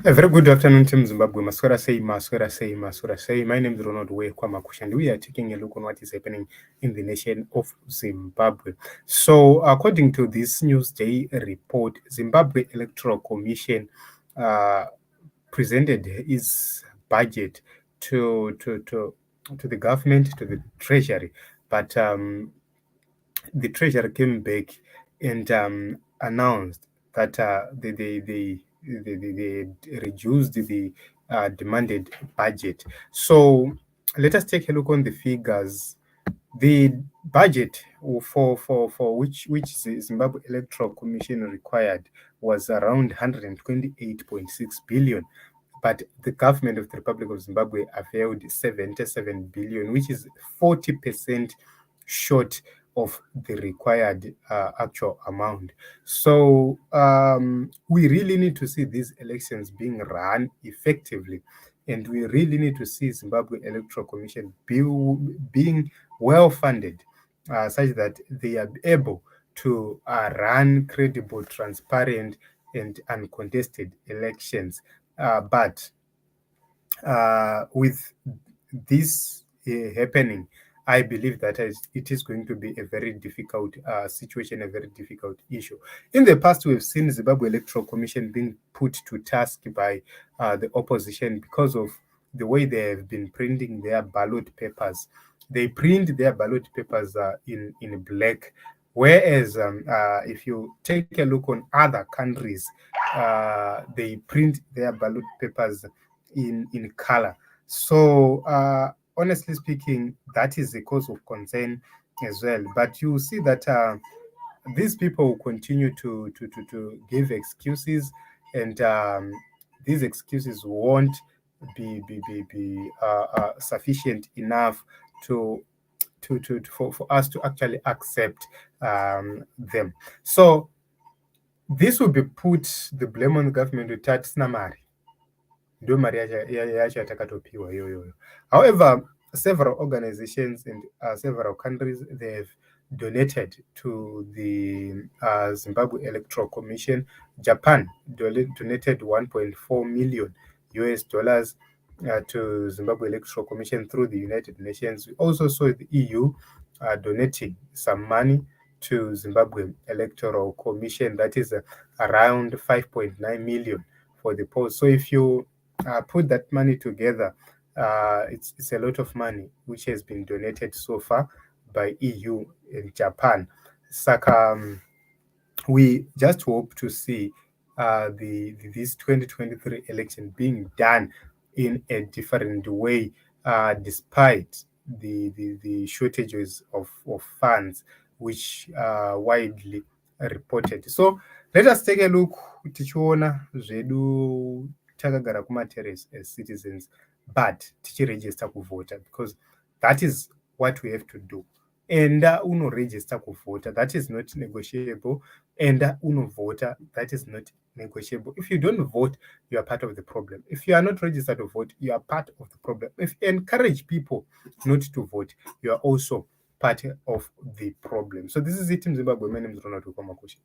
A very good afternoon, Team Zimbabwe. Maswera say. My name is Ronald Kwamakusha, and we are taking a look on what is happening in the nation of Zimbabwe. So, according to this Newsday report, Zimbabwe Electoral Commission presented its budget to the government, to the treasury, but the treasury came back and announced that they reduced the demanded budget. So let us take a look on the figures. The budget for which the Zimbabwe Electoral Commission required was around 128.6 billion. But the government of the Republic of Zimbabwe availed 77 billion, which is 40% short of the required actual amount. So we really need to see these elections being run effectively, and we really need to see Zimbabwe Electoral Commission being well funded, such that they are able to run credible, transparent, and uncontested elections. But with this happening, I believe that it is going to be a very difficult situation, a very difficult issue. In the past, we've seen Zimbabwe Electoral Commission being put to task by the opposition because of the way they have been printing their ballot papers. They print their ballot papers in black, whereas if you take a look on other countries, they print their ballot papers in color. So honestly speaking, that is a cause of concern as well. But you see that these people will continue to give excuses, and these excuses won't be sufficient enough for us to actually accept them. So this will be put the blame on the government to Hakuna Mari. However, several organizations and several countries, they have donated to the Zimbabwe Electoral Commission. Japan donated 1.4 million US dollars to Zimbabwe Electoral Commission through the United Nations. We also saw the EU donating some money to Zimbabwe Electoral Commission, that is around 5.9 million for the post. So if you put that money together, it's a lot of money which has been donated so far by EU and Japan. Saka, we just hope to see this 2023 election being done in a different way, despite the shortages of funds which are widely reported. So let us take a look. Tichiona zvedu takagara kumaterrace as citizens, but tichiregister kuvota, because that is what we have to do. Enda unoregister kuvota, that is not negotiable. Enda unovota, that is not negotiable. If you don't vote, you are part of the problem. If you are not registered to vote, you are part of the problem. If you encourage people not to vote, you are also part of the problem. So this is it in Zimbabwe. My name is Ronald Kwamakusha.